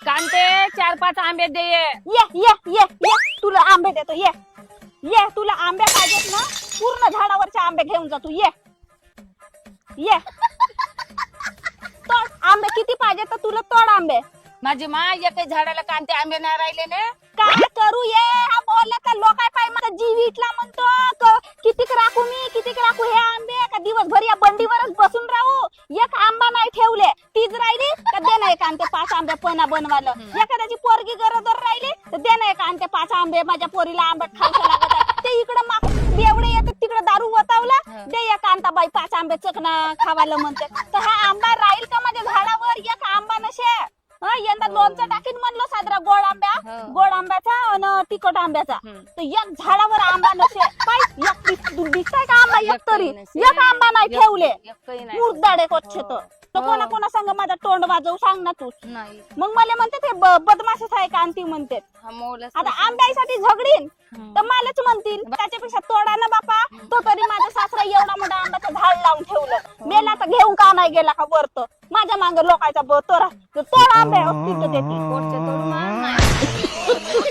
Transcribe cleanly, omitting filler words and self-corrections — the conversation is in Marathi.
कांते 4-5 आंबे दे. ये ये ये ये तुला आंबे देतो. ये ये तुला आंबे पाहिजेत ना, पूर्ण झाडावरचे आंबे घेऊन जा तू. ये ये तोड आंबे. किती पाहिजे तर तुला तोड आंबे. माझी मा एका झाडाला कांते आंबे नाही राहिले ना. काय करू ये हा बोलला तर लोकाय पाय मला जीव इटला म्हणतो. कितीक राखू मी, कितीक राखू हे आंबे. का दिवसभर या बंडीवरच बसून राहू. एक आंबा नाही ठेवले, तीच राहिली का दे ना एक आंते 5 आंबे पणा बनवालं. एखाद्याची पोरगी गरोदर राहिली तर दे ना एक आंते 5 आंबे. माझ्या पोरीला आंबट खायचं लागत आहे. ते इकडं माग एवढे येतात, तिकडे दारू वतावला. दे एक आंता बाई 5 आंबे चकना खावायला म्हणते. तर हा आंबा राहील का माझ्या झाडावर? एक आंबा नशे. यंदा लोणचं टाकीन म्हणलं साजरा गोड आंब्याचा आणि तिखट आंब्याचा. तर एक झाडावर आंबा नसे. काय दिसताय का आंबा? एक तरी एक आंबा नाही ठेवले. मुर्दाडे कोच्छे तर कोणा कोणा सांग माझा तोंड वाजवू सांग ना तू. नाही मग मला म्हणते ते बदमाशच आहे का आणती म्हणते. आता आंब्यासाठी झगडीन तर मलाच म्हणतील. त्याच्यापेक्षा तोडा ना बापा. तो तरी माझा सासरा एवढा मोठा आंब्याचं झाड लावून ठेवलं. मेला तर घेऊन का नाही गेला का वरत. माझ्या मांग लोकांचा तोडा आंबे देते. पोटचे तोडून आण. नाही